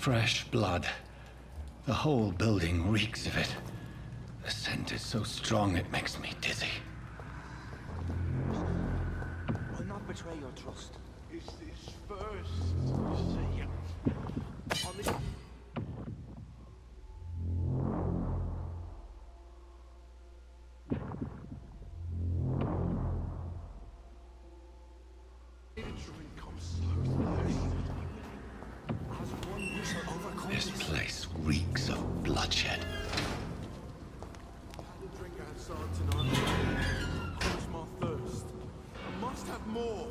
fresh blood. The whole building reeks of it. The scent is so strong it makes me dizzy. I'll not betray your trust. Is this first? See, on the... This place reeks of bloodshed. Drink outside tonight. Quench my thirst. I must have more.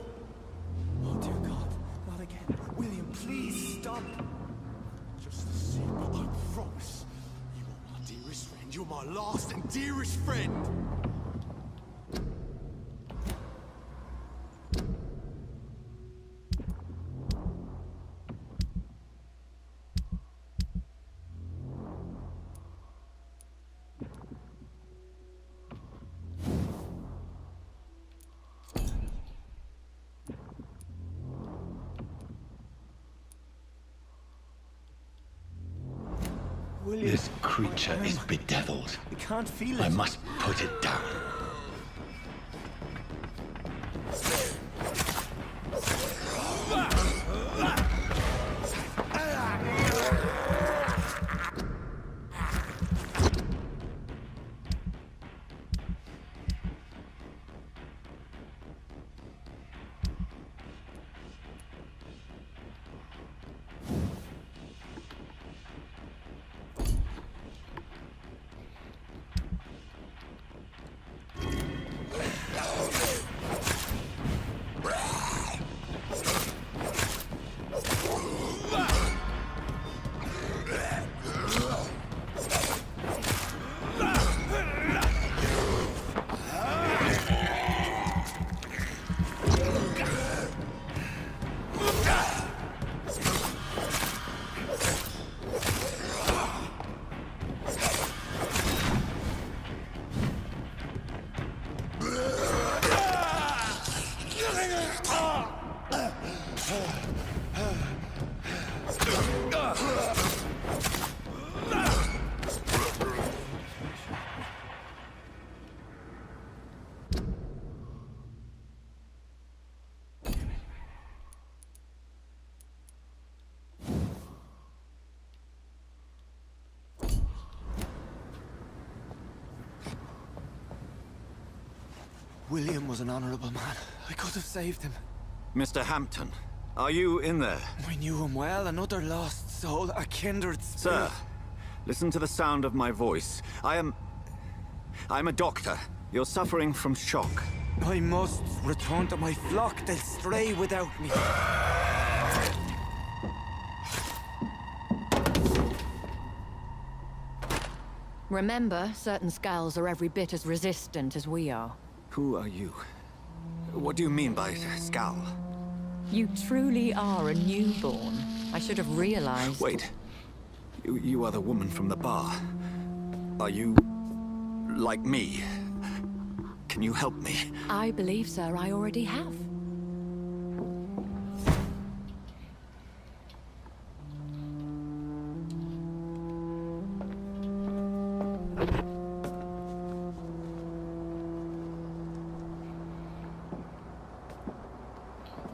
Oh dear God, not again. William, please stop. Just a sip, I promise. You are my dearest friend. You're my last and dearest friend. William, This creature is bedeviled. I can't feel it. I must put it down. William was an honorable man. I could have saved him. Mr. Hampton, are you in there? I knew him well, another lost soul, a kindred spirit. Sir, listen to the sound of my voice. I'm a doctor. You're suffering from shock. I must return to my flock. They'll stray without me. Remember, certain skulls are every bit as resistant as we are. Who are you? What do you mean by Skal? You truly are a newborn. I should have realized. Wait. You are the woman from the bar. Are you... like me? Can you help me? I believe, sir, I already have.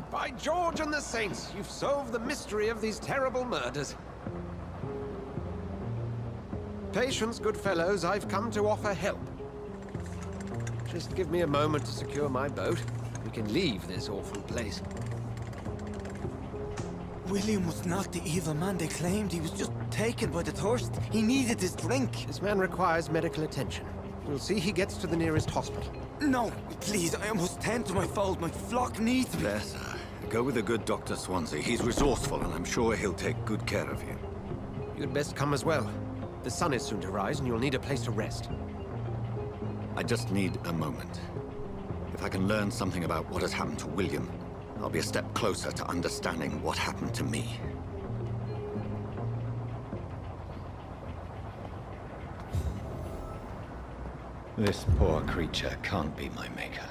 By George and the Saints, you've solved the mystery of these terrible murders. Patience, good fellows, I've come to offer help. Just give me a moment to secure my boat. We can leave this awful place. William was not the evil man they claimed. He was just taken by the thirst. He needed his drink. This man requires medical attention. We'll see he gets to the nearest hospital. No, please, I must tend to my fold. My flock needs me. There, sir. Go with the good Dr. Swansea. He's resourceful, and I'm sure he'll take good care of you. You'd best come as well. The sun is soon to rise, and you'll need a place to rest. I just need a moment. If I can learn something about what has happened to William, I'll be a step closer to understanding what happened to me. This poor creature can't be my maker.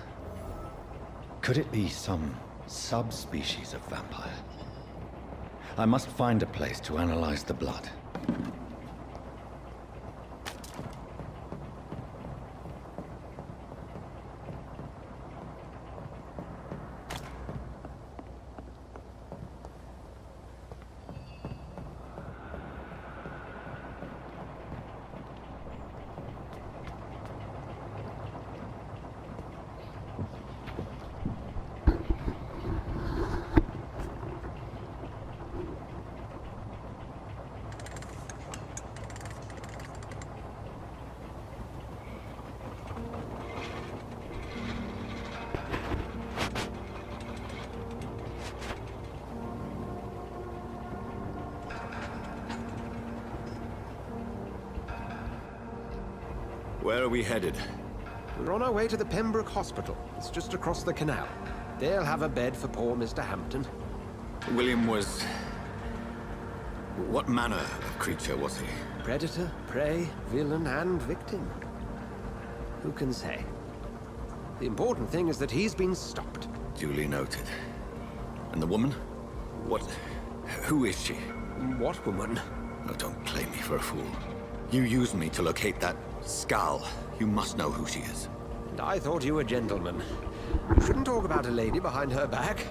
Could it be some subspecies of vampire? I must find a place to analyze the blood. Where are we headed? We're on our way to the Pembroke Hospital. It's just across the canal. They'll have a bed for poor Mr. Hampton. William was... What manner of creature was he? Predator, prey, villain, and victim. Who can say? The important thing is that he's been stopped. Duly noted. And the woman? What... Who is she? What woman? Oh, don't play me for a fool. You used me to locate that skull. You must know who she is. And I thought you a gentleman. You shouldn't talk about a lady behind her back,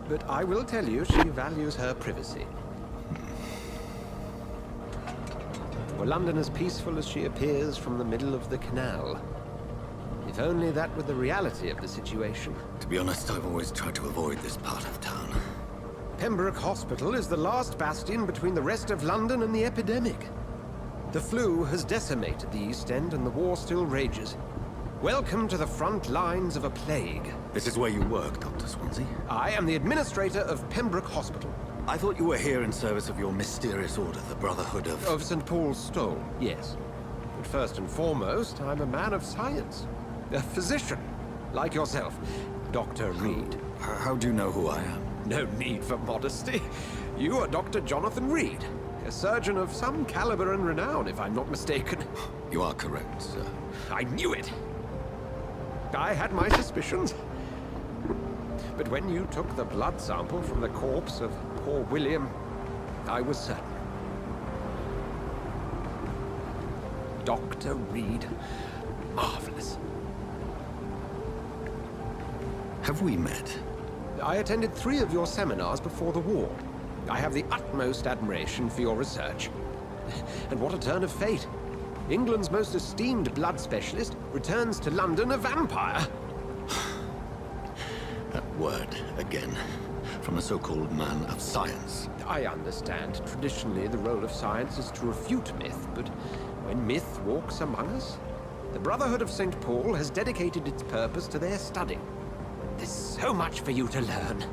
but I will tell you she values her privacy. Were London as peaceful as she appears from the middle of the canal? If only that were the reality of the situation. To be honest, I've always tried to avoid this part of town. Pembroke Hospital is the last bastion between the rest of London and the epidemic. The flu has decimated the East End and the war still rages. Welcome to the front lines of a plague. This is where you work, Dr. Swansea? I am the administrator of Pembroke Hospital. I thought you were here in service of your mysterious order, the Brotherhood of... Of St. Paul's Stole, yes. But first and foremost, I'm a man of science. A physician, like yourself, Dr. Reed. How do you know who I am? No need for modesty. You are Dr. Jonathan Reed, a surgeon of some caliber and renown, if I'm not mistaken. You are correct, sir. I knew it! I had my suspicions. But when you took the blood sample from the corpse of poor William, I was certain. Dr. Reed. Marvelous. Have we met? I attended 3 of your seminars before the war. I have the utmost admiration for your research. And what a turn of fate. England's most esteemed blood specialist returns to London a vampire. That word, again. From a so-called man of science. I understand. Traditionally, the role of science is to refute myth, but when myth walks among us, the Brotherhood of St. Paul has dedicated its purpose to their study. There's so much for you to learn.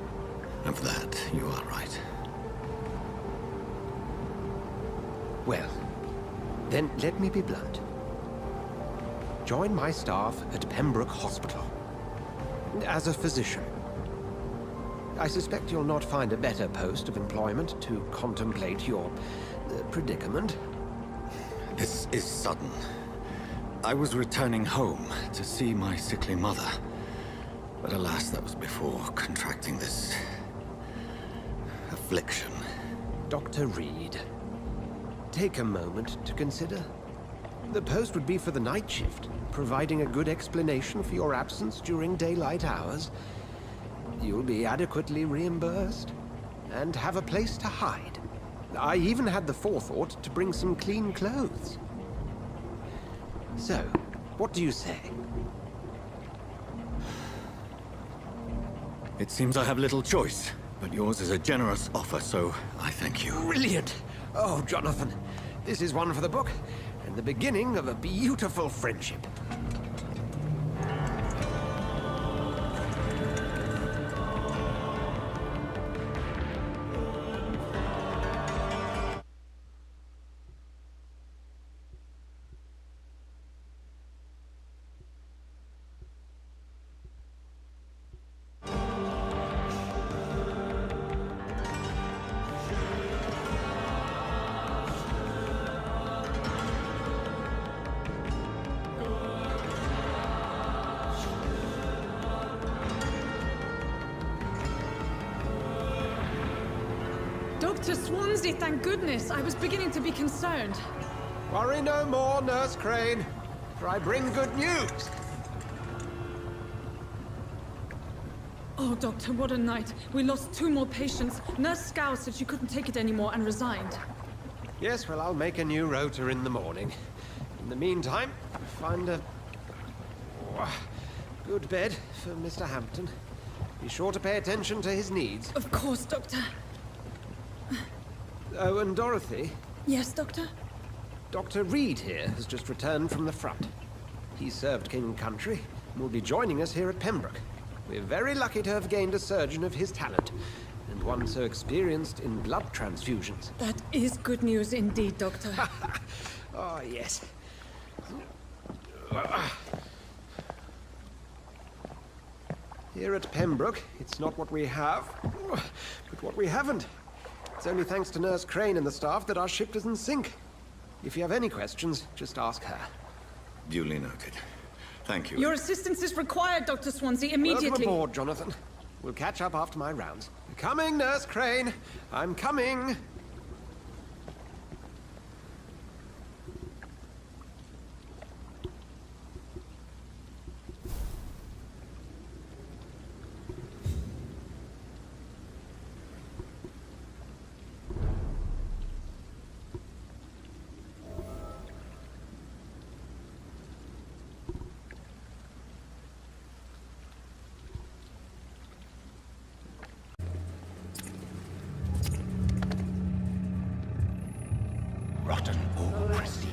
Of that, you are right. Well, then let me be blunt. Join my staff at Pembroke Hospital. As a physician. I suspect you'll not find a better post of employment to contemplate your predicament. This is sudden. I was returning home to see my sickly mother. But alas, that was before contracting this... affliction. Dr. Reed, take a moment to consider. The post would be for the night shift, providing a good explanation for your absence during daylight hours. You'll be adequately reimbursed, and have a place to hide. I even had the forethought to bring some clean clothes. So, what do you say? It seems I have little choice, but yours is a generous offer, so I thank you. Brilliant! Oh, Jonathan, this is one for the book, and the beginning of a beautiful friendship. Dr. Swansea, thank goodness. I was beginning to be concerned. Worry no more, Nurse Crane, for I bring good news. Oh, Doctor, what a night. We lost 2 more patients. Nurse Scow said she couldn't take it anymore and resigned. Yes, well, I'll make a new rota in the morning. In the meantime, find a good bed for Mr. Hampton. Be sure to pay attention to his needs. Of course, Doctor. Oh, and Dorothy, Yes, Doctor? Dr. Reed here has just returned from the front. He served King and Country and will be joining us here at Pembroke. We're very lucky to have gained a surgeon of his talent, and one so experienced in blood transfusions. That is good news indeed, Doctor. Oh, yes. Here at Pembroke, it's not what we have, but what we haven't. It's only thanks to Nurse Crane and the staff that our ship doesn't sink. If you have any questions, just ask her. Duly noted. Thank you. Your assistance is required, Dr. Swansea, immediately. Welcome aboard, Jonathan. We'll catch up after my rounds. Coming, Nurse Crane. I'm coming. Rotten or pristine,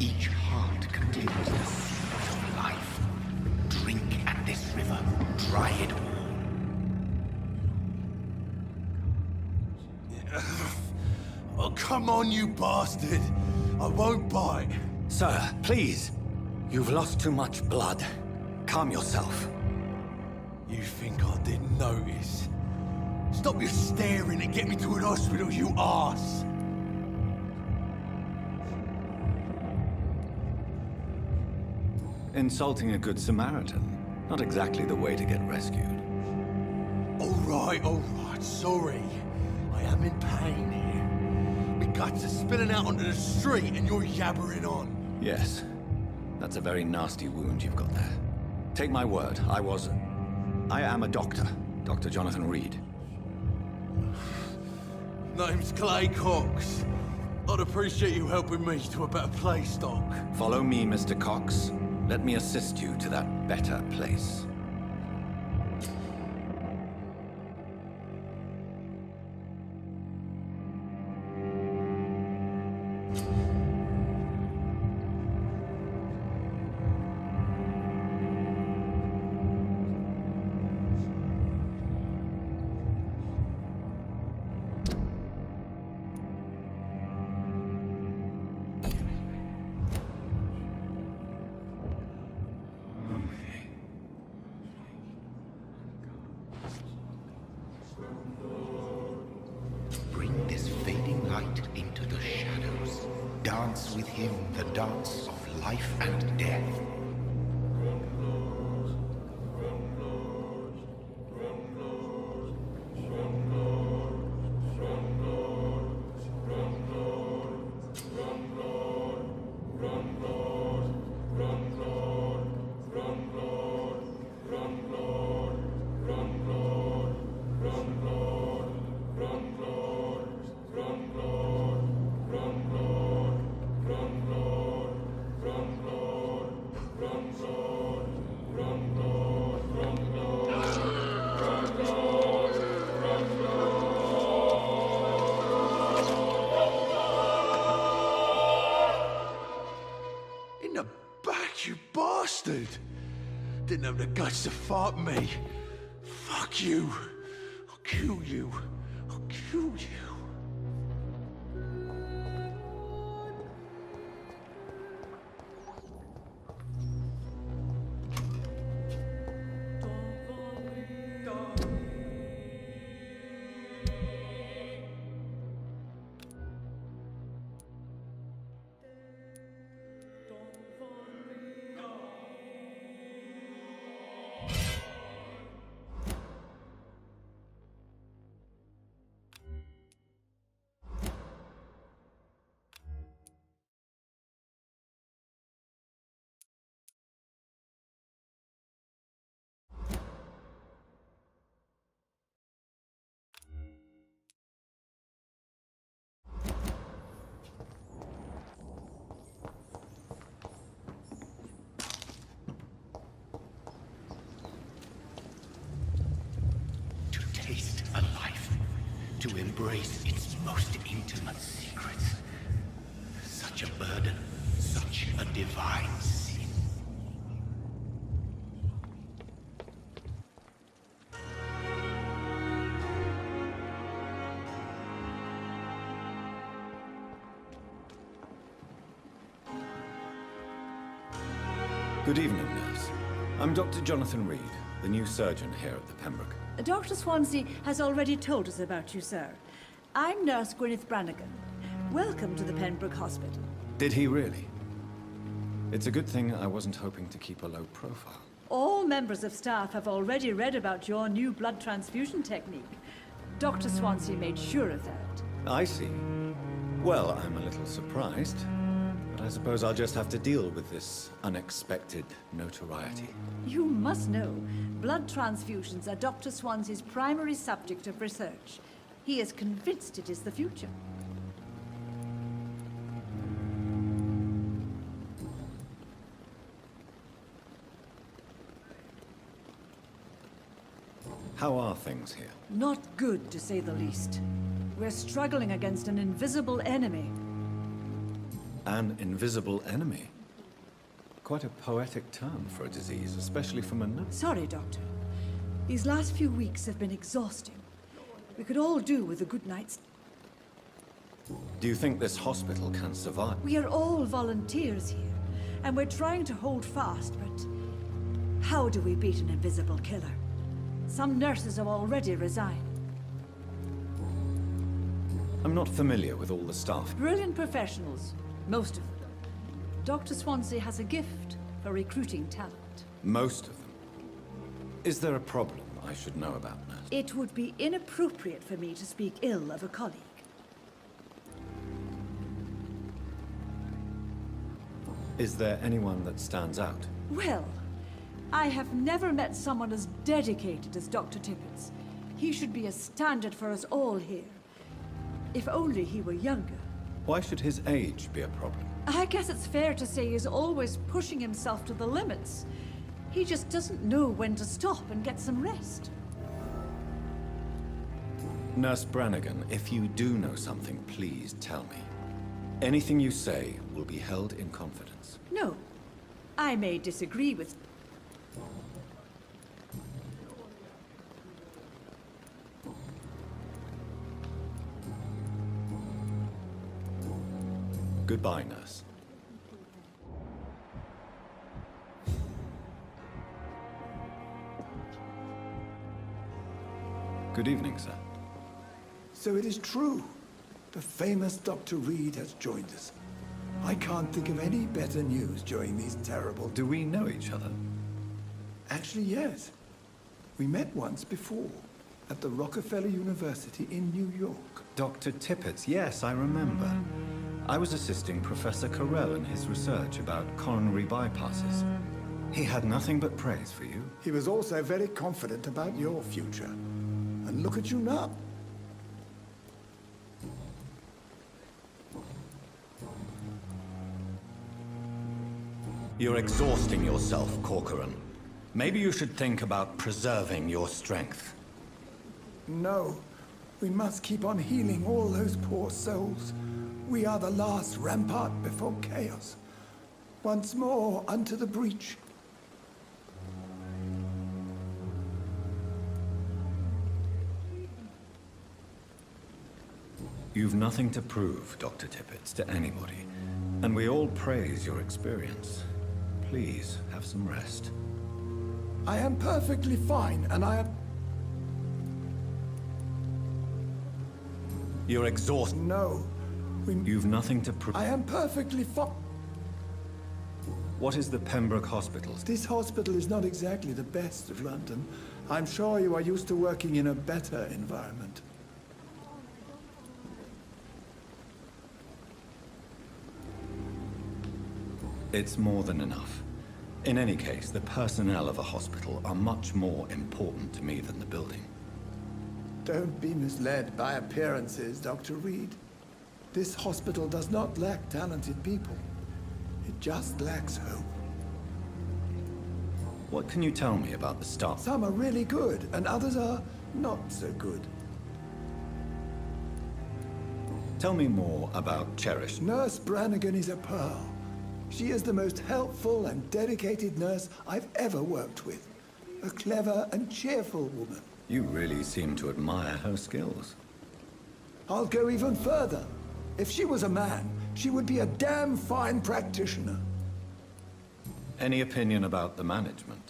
each heart contains the secret of life. Drink at this river, try it all. Oh, come on, you bastard! I won't bite. Sir, please. You've lost too much blood. Calm yourself. You think I didn't notice? Stop your staring and get me to an hospital, you arse! Insulting a good Samaritan. Not exactly the way to get rescued. All right, sorry. I am in pain here. My guts are spilling out onto the street and you're yabbering on. Yes. That's a very nasty wound you've got there. Take my word, I am a doctor. Dr. Jonathan Reed. Name's Clay Cox. I'd appreciate you helping me to a better place, Doc. Follow me, Mr. Cox. Let me assist you to that better place. Bring this fading light into the shadows. Dance with him the dance of life and death. In the back, you bastard! Didn't have the guts to fight me. Fuck you. I'll kill you. I'll kill you. to embrace its most intimate secrets. Such a burden, such a divine sin. Good evening, nurse. I'm Dr. Jonathan Reed, the new surgeon here at the Pembroke. Dr. Swansea has already told us about you, sir. I'm Nurse Gwyneth Brannigan. Welcome to the Pembroke Hospital. Did he really? It's a good thing I wasn't hoping to keep a low profile. All members of staff have already read about your new blood transfusion technique. Dr. Swansea made sure of that. I see. Well, I'm a little surprised, but I suppose I'll just have to deal with this unexpected notoriety. You must know, blood transfusions are Dr. Swansea's primary subject of research. He is convinced it is the future. How are things here? Not good, to say the least. We're struggling against an invisible enemy. An invisible enemy? Quite a poetic term for a disease, especially from a nurse. Sorry, Doctor. These last few weeks have been exhausting. We could all do with a good night's... Do you think this hospital can survive? We are all volunteers here, and we're trying to hold fast, but... how do we beat an invisible killer? Some nurses have already resigned. I'm not familiar with all the staff. Brilliant professionals, most of them. Dr. Swansea has a gift for recruiting talent. Most of them. Is there a problem I should know about, nurse? It would be inappropriate for me to speak ill of a colleague. Is there anyone that stands out? Well, I have never met someone as dedicated as Dr. Tippett's. He should be a standard for us all here. If only he were younger. Why should his age be a problem? I guess it's fair to say he's always pushing himself to the limits. He just doesn't know when to stop and get some rest. Nurse Brannigan, if you do know something, please tell me. Anything you say will be held in confidence. No, I may disagree with... Goodbye, nurse. Good evening, sir. So it is true. The famous Dr. Reed has joined us. I can't think of any better news during these terrible... Do we know each other? Actually, yes. We met once before, at the Rockefeller University in New York. Dr. Tippett, yes, I remember. I was assisting Professor Carell in his research about coronary bypasses. He had nothing but praise for you. He was also very confident about your future. And look at you now. You're exhausting yourself, Corcoran. Maybe you should think about preserving your strength. No, we must keep on healing all those poor souls. We are the last rampart before chaos. Once more unto the breach. You've nothing to prove, Dr. Tippett, to anybody. And we all praise your experience. Please, have some rest. I am perfectly fine, and I am... You're exhausted. No, You've nothing to prove. I am perfectly fine. What is the Pembroke Hospital? This hospital is not exactly the best of London. I'm sure you are used to working in a better environment. It's more than enough. In any case, the personnel of a hospital are much more important to me than the building. Don't be misled by appearances, Dr. Reed. This hospital does not lack talented people. It just lacks hope. What can you tell me about the staff? Some are really good, and others are not so good. Tell me more about Cherish. Nurse Brannigan is a pearl. She is the most helpful and dedicated nurse I've ever worked with. A clever and cheerful woman. You really seem to admire her skills. I'll go even further. If she was a man, she would be a damn fine practitioner. Any opinion about the management?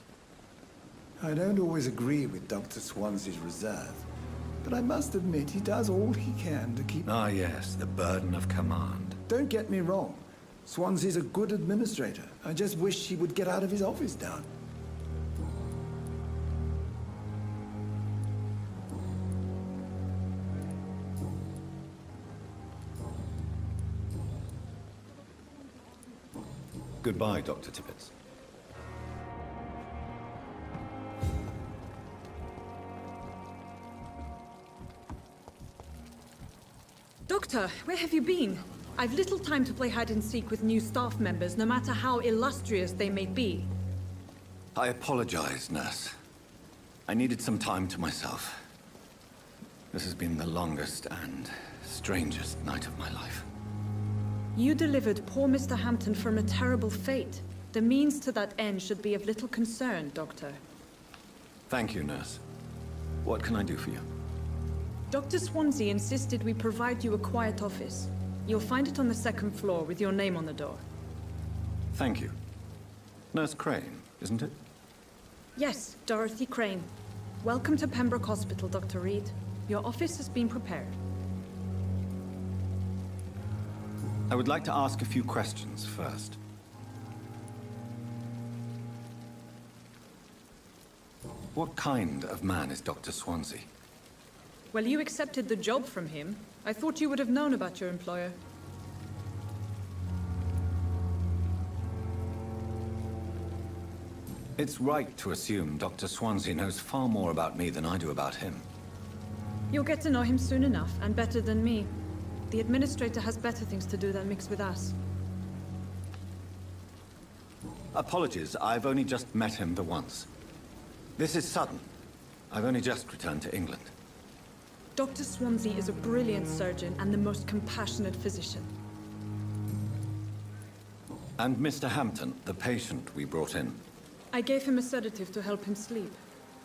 I don't always agree with Dr. Swansea's reserve, but I must admit he does all he can to keep... Ah, yes, the burden of command. Don't get me wrong. Swansea's a good administrator. I just wish he would get out of his office down. Goodbye, Dr. Tippett. Doctor, where have you been? I've little time to play hide and seek with new staff members, no matter how illustrious they may be. I apologize, nurse. I needed some time to myself. This has been the longest and strangest night of my life. You delivered poor Mr. Hampton from a terrible fate. The means to that end should be of little concern, Doctor. Thank you, nurse. What can I do for you? Dr. Swansea insisted we provide you a quiet office. You'll find it on the second floor with your name on the door. Thank you. Nurse Crane, isn't it? Yes, Dorothy Crane. Welcome to Pembroke Hospital, Dr. Reed. Your office has been prepared. I would like to ask a few questions first. What kind of man is Dr. Swansea? Well, you accepted the job from him. I thought you would have known about your employer. It's right to assume Dr. Swansea knows far more about me than I do about him. You'll get to know him soon enough, and better than me. The administrator has better things to do than mix with us. Apologies, I've only just met him the once. This is sudden. I've only just returned to England. Dr. Swansea is a brilliant surgeon and the most compassionate physician. And Mr. Hampton, the patient we brought in. I gave him a sedative to help him sleep.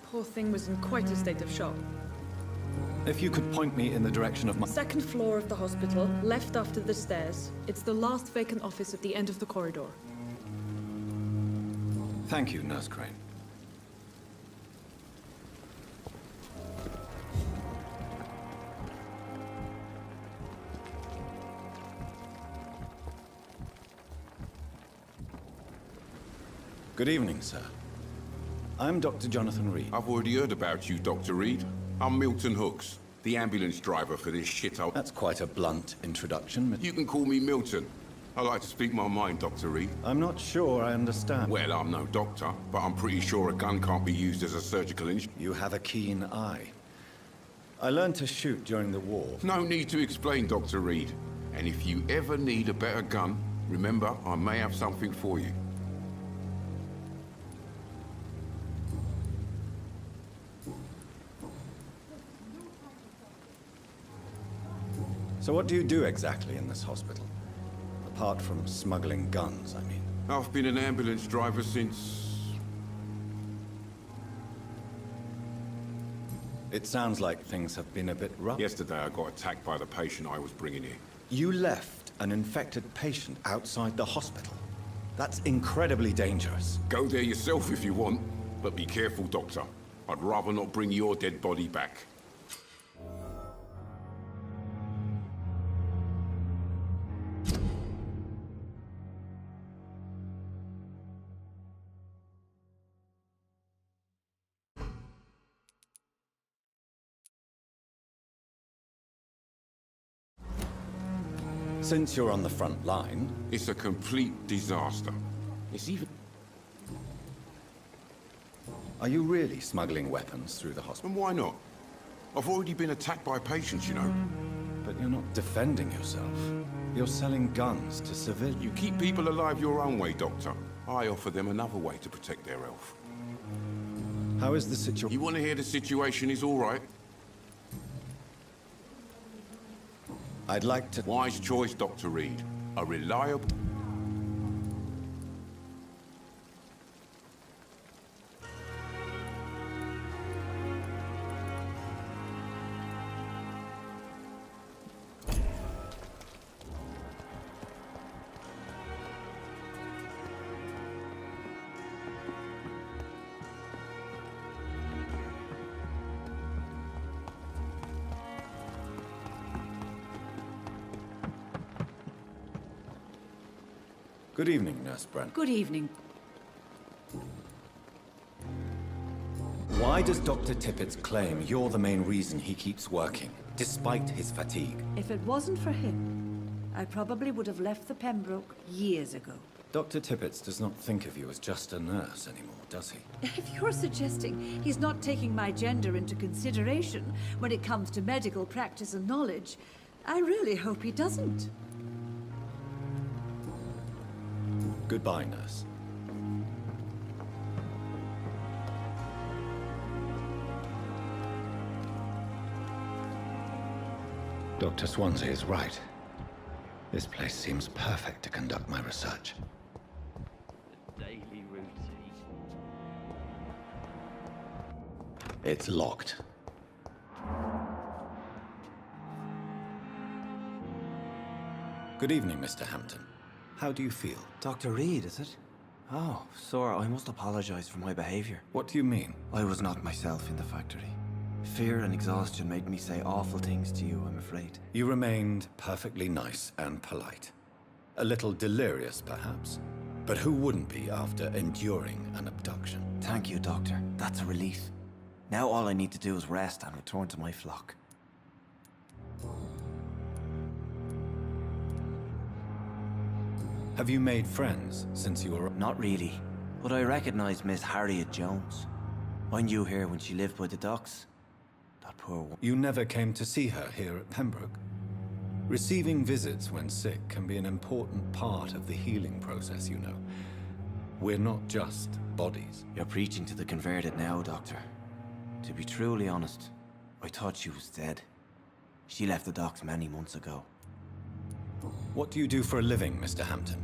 Poor thing was in quite a state of shock. If you could point me in the direction of my... Second floor of the hospital, left after the stairs. It's the last vacant office at the end of the corridor. Thank you, Nurse Crane. Good evening, sir. I'm Dr. Jonathan Reed. I've already heard about you, Dr. Reed. I'm Milton Hooks, the ambulance driver for this shithole. That's quite a blunt introduction. You can call me Milton. I like to speak my mind, Dr. Reed. I'm not sure I understand. Well, I'm no doctor, but I'm pretty sure a gun can't be used as a surgical instrument. You have a keen eye. I learned to shoot during the war. No need to explain, Dr. Reed. And if you ever need a better gun, remember, I may have something for you. So what do you do exactly in this hospital? Apart from smuggling guns, I mean. I've been an ambulance driver since... It sounds like things have been a bit rough. Yesterday I got attacked by the patient I was bringing here. You left an infected patient outside the hospital. That's incredibly dangerous. Go there yourself if you want, but be careful, Doctor. I'd rather not bring your dead body back. Since you're on the front line... It's a complete disaster. It's even... Are you really smuggling weapons through the hospital? And why not? I've already been attacked by patients, you know. But you're not defending yourself. You're selling guns to civilians. You keep people alive your own way, Doctor. I offer them another way to protect their health. How is the situation? You want to hear the situation is all right? I'd like to... Wise choice, Dr. Reed. A reliable... Good evening, Nurse Brent. Good evening. Why does Dr. Tippett claim you're the main reason he keeps working, despite his fatigue? If it wasn't for him, I probably would have left the Pembroke years ago. Dr. Tippett does not think of you as just a nurse anymore, does he? If you're suggesting he's not taking my gender into consideration when it comes to medical practice and knowledge, I really hope he doesn't. Goodbye, nurse. Dr. Swansea is right. This place seems perfect to conduct my research. The daily routine. It's locked. Good evening, Mr. Hampton. How do you feel? Dr. Reed, is it? Oh, sir, I must apologize for my behavior. What do you mean? I was not myself in the factory. Fear and exhaustion made me say awful things to you, I'm afraid. You remained perfectly nice and polite. A little delirious, perhaps. But who wouldn't be after enduring an abduction? Thank you, Doctor. That's a relief. Now all I need to do is rest and return to my flock. Have you made friends since you were... Not really, but I recognize Miss Harriet Jones. I knew her when she lived by the docks. That poor woman. You never came to see her here at Pembroke. Receiving visits when sick can be an important part of the healing process, you know. We're not just bodies. You're preaching to the converted now, Doctor. To be truly honest, I thought she was dead. She left the docks many months ago. What do you do for a living, Mr. Hampton?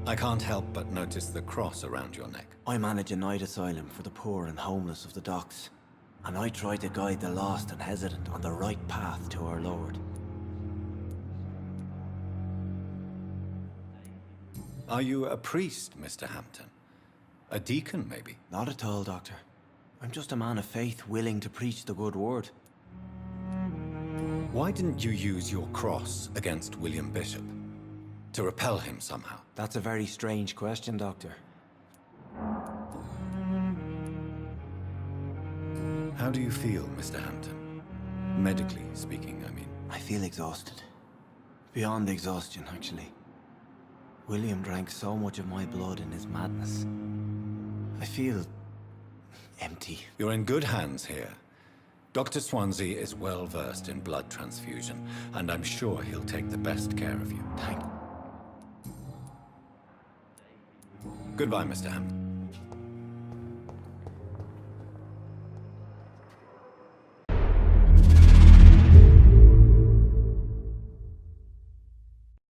I can't help but notice the cross around your neck. I manage a night asylum for the poor and homeless of the docks. And I try to guide the lost and hesitant on the right path to our Lord. Are you a priest, Mr. Hampton? A deacon, maybe? Not at all, Doctor. I'm just a man of faith willing to preach the good word. Why didn't you use your cross against William Bishop? To repel him somehow? That's a very strange question, Doctor. How do you feel, Mr. Hampton? Medically speaking, I mean. I feel exhausted. Beyond exhaustion, actually. William drank so much of my blood in his madness. I feel... empty. You're in good hands here. Dr. Swansea is well versed in blood transfusion, and I'm sure he'll take the best care of you. Thank... Goodbye, Mr. Hampton.